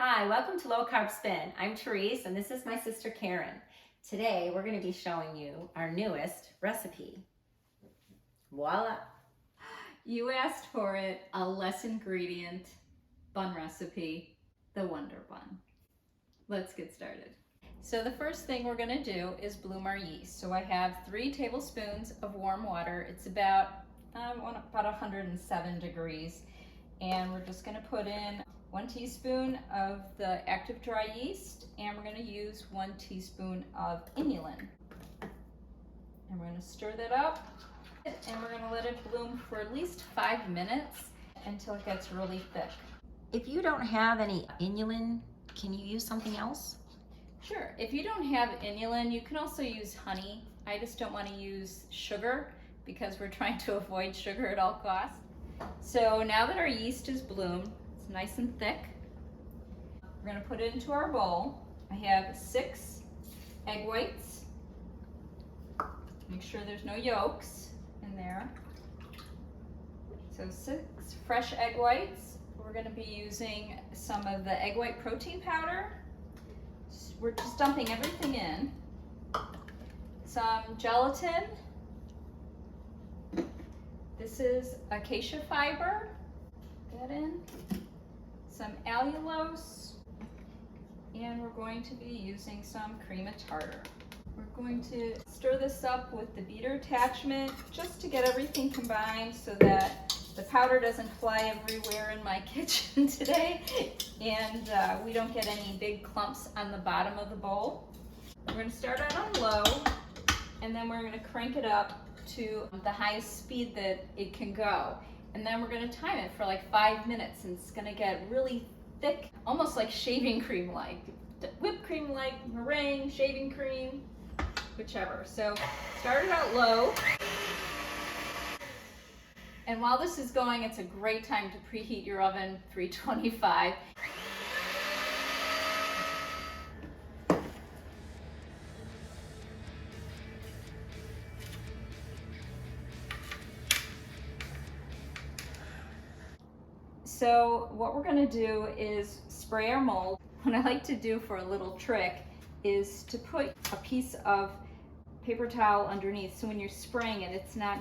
Hi, welcome to Low Carb Spin. I'm Therese and this is my sister Karen. Today we're going to be showing you our newest recipe. Voila! You asked for it, a less ingredient bun recipe, the Wonder Bun. Let's get started. So the first thing we're going to do is bloom our yeast. So I have 3 tablespoons of warm water. It's about 107 degrees. And we're just going to put in 1 teaspoon of the active dry yeast, and we're going to use 1 teaspoon of Inulin. And we're going to stir that up, and we're going to let it bloom for at least 5 minutes until it gets really thick. If you don't have any Inulin, can you use something else? Sure. If you don't have Inulin, you can also use honey. I just don't want to use sugar because we're trying to avoid sugar at all costs. So now that our yeast is bloomed, it's nice and thick, we're going to put it into our bowl. I have 6 egg whites. Make sure there's no yolks in there. So 6 fresh egg whites. We're going to be using some of the egg white protein powder. We're just dumping everything in. Some gelatin. This is Acacia fiber. That in. Some allulose. And we're going to be using some cream of tartar. We're going to stir this up with the beater attachment just to get everything combined so that the powder doesn't fly everywhere in my kitchen today and we don't get any big clumps on the bottom of the bowl. We're going to start out on low and then we're going to crank it up to the highest speed that it can go. And then we're going to time it for like 5 minutes, and it's going to get really thick, almost like shaving cream like. Whipped cream like, meringue, shaving cream, whichever. So start it out low. And while this is going, it's a great time to preheat your oven, 325. So what we're going to do is spray our mold. What I like to do for a little trick is to put a piece of paper towel underneath so when you're spraying it, it's not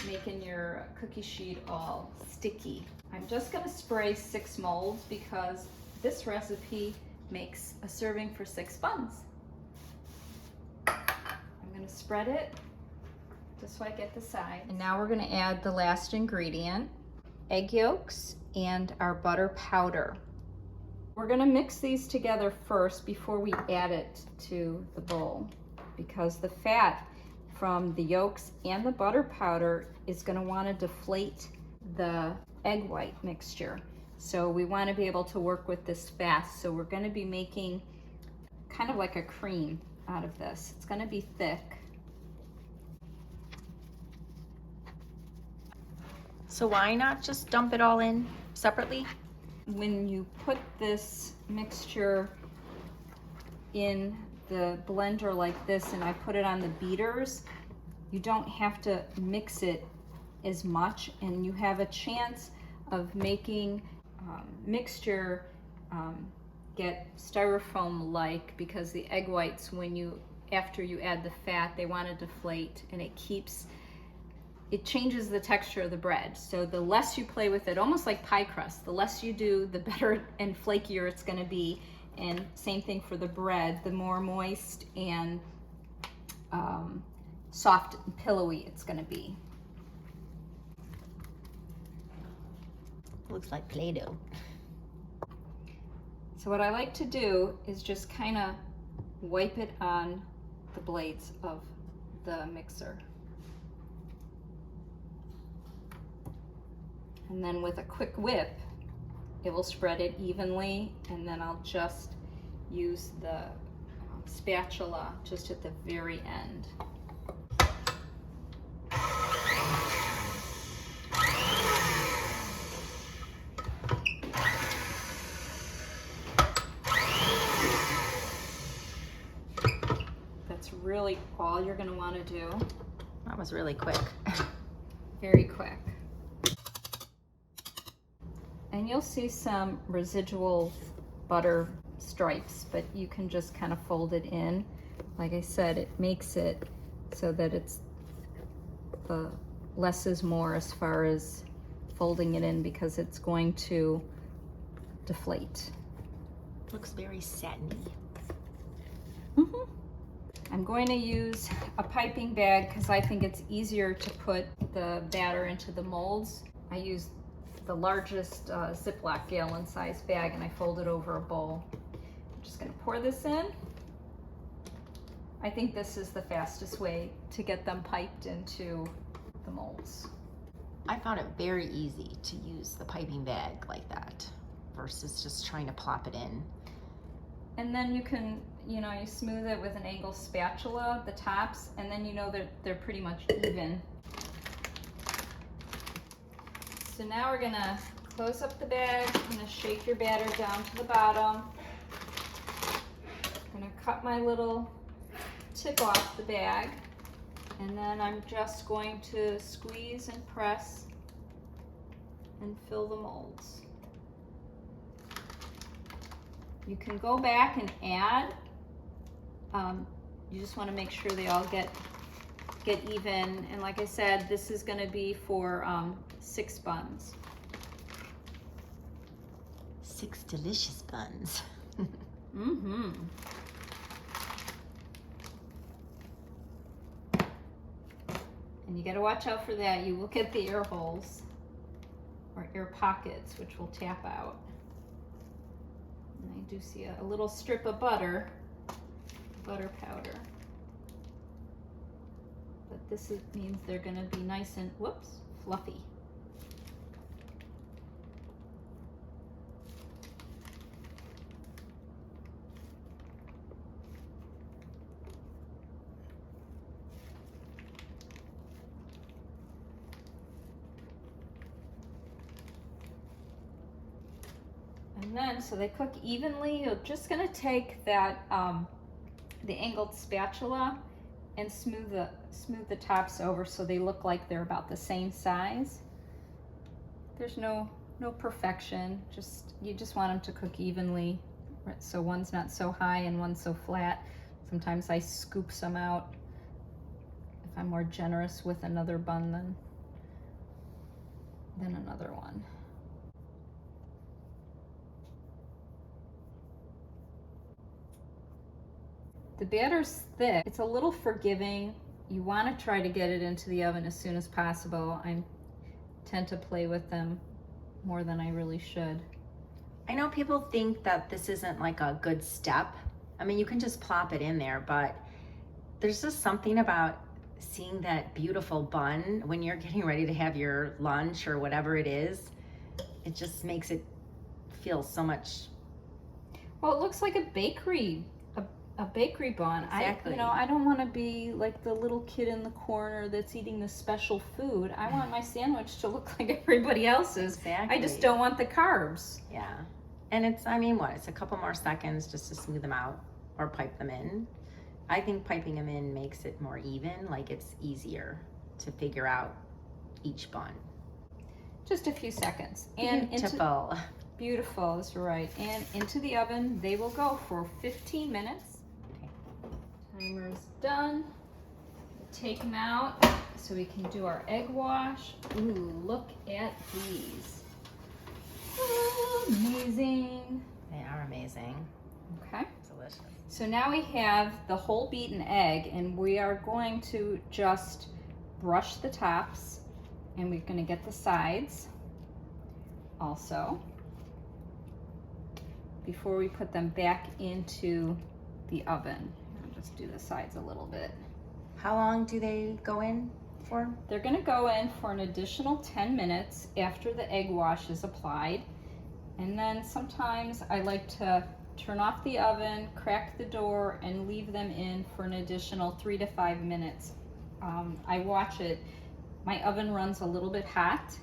making your cookie sheet all sticky. I'm just going to spray 6 molds because this recipe makes a serving for 6 buns. I'm going to spread it just so I get the sides. And now we're going to add the last ingredient, egg yolks and our butter powder. We're going to mix these together first before we add it to the bowl because the fat from the yolks and the butter powder is going to want to deflate the egg white mixture. So we want to be able to work with this fast. So we're going to be making kind of like a cream out of this. It's going to be thick. So why not just dump it all in separately? When you put this mixture in the blender like this and I put it on the beaters, you don't have to mix it as much and you have a chance of making mixture get styrofoam-like because the egg whites, after you add the fat, they want to deflate and it changes the texture of the bread. So the less you play with it, almost like pie crust, the less you do, the better and flakier it's going to be. And same thing for the bread, the more moist and soft and pillowy it's going to be. Looks like Play-Doh. So what I like to do is just kind of wipe it on the blades of the mixer. And then with a quick whip, it will spread it evenly, and then I'll just use the spatula just at the very end. That's really all you're going to want to do. That was really quick. Very quick. And you'll see some residual butter stripes, but you can just kind of fold it in. Like I said, it makes it so that it's less is more as far as folding it in, because it's going to deflate. Looks very satiny. I'm going to use a piping bag because I think it's easier to put the batter into the molds. I use the largest Ziploc gallon size bag, and I fold it over a bowl. I'm just going to pour this in. I think this is the fastest way to get them piped into the molds. I found it very easy to use the piping bag like that versus just trying to plop it in. And then you can, you smooth it with an angled spatula, the tops, and then that they're pretty much even. So now we're gonna close up the bag. I'm gonna shake your batter down to the bottom. I'm gonna cut my little tip off the bag, and then I'm just going to squeeze and press and fill the molds. You can go back and add. You just want to make sure they all get even. And like I said, this is going to be for 6 buns. 6 delicious buns. Mm-hmm. And you got to watch out for that. You will get the air holes or air pockets, which will tap out. And I do see a little strip of butter powder. But this means they're going to be nice and, fluffy. And then, so they cook evenly, you're just gonna take that, the angled spatula and smooth the tops over so they look like they're about the same size. There's no perfection, you just want them to cook evenly, so one's not so high and one's so flat. Sometimes I scoop some out if I'm more generous with another bun than another one. The batter's thick. It's a little forgiving. You want to try to get it into the oven as soon as possible. I tend to play with them more than I really should. I know people think that this isn't like a good step. I mean, you can just plop it in there, but there's just something about seeing that beautiful bun when you're getting ready to have your lunch or whatever it is. It just makes it feel so much. Well, it looks like a bakery bun. Exactly. I don't want to be like the little kid in the corner that's eating the special food. I want my sandwich to look like everybody else's. Exactly. I just don't want the carbs. Yeah. And it's a couple more seconds just to smooth them out or pipe them in. I think piping them in makes it more even, like it's easier to figure out each bun. Just a few seconds. Beautiful. Beautiful, that's right. And into the oven, they will go for 15 minutes. Timer's done. Take them out so we can do our egg wash. Ooh, look at these. Oh, amazing. They are amazing. Okay. Delicious. So now we have the whole beaten egg, and we are going to just brush the tops, and we're going to get the sides also before we put them back into the oven. Just do the sides a little bit. How long do they go in for? They're going to go in for an additional 10 minutes after the egg wash is applied. And then sometimes I like to turn off the oven, crack the door, and leave them in for an additional 3 to 5 minutes. I watch it. My oven runs a little bit hot,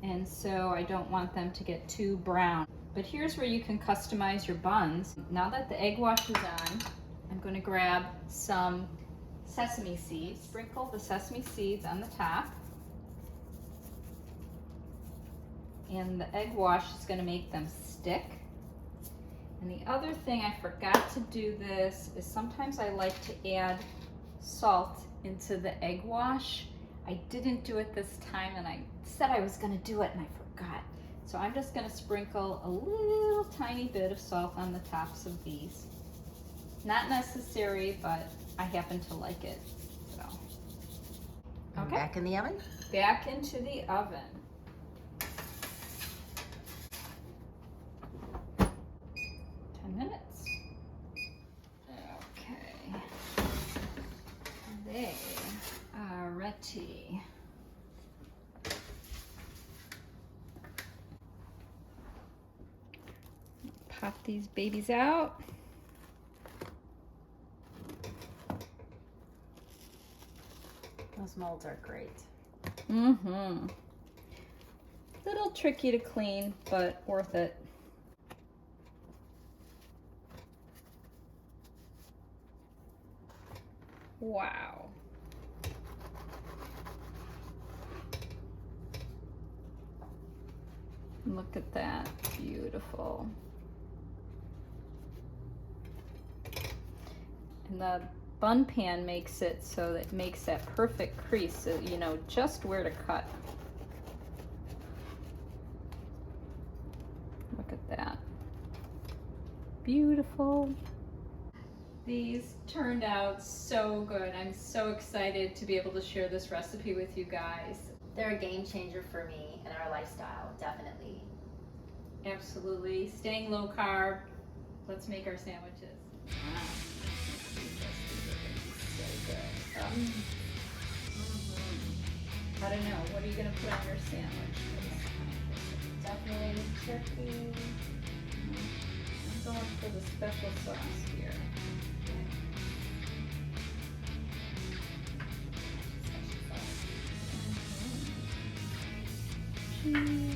and so I don't want them to get too brown. But here's where you can customize your buns. Now that the egg wash is on, I'm going to grab some sesame seeds, sprinkle the sesame seeds on the top, and the egg wash is going to make them stick. And the other thing I forgot to do this is sometimes I like to add salt into the egg wash. I didn't do it this time, and I said I was gonna do it and I forgot. So I'm just gonna sprinkle a little tiny bit of salt on the tops of these. Not necessary, but I happen to like it, so. Okay. Back in the oven? Back into the oven. 10 minutes. Okay. They are ready. Pop these babies out. Those molds are great. Mm-hmm. Little tricky to clean, but worth it. Wow. Look at that, beautiful. And the bun pan makes it so that it makes that perfect crease, so you know just where to cut. Look at that. Beautiful. These turned out so good. I'm so excited to be able to share this recipe with you guys. They're a game changer for me and our lifestyle, definitely. Absolutely. Staying low carb. Let's make our sandwiches. Wow. So good. I don't know. What are you going to put on your sandwich? Definitely turkey. I'm going for the special sauce here. Cheese.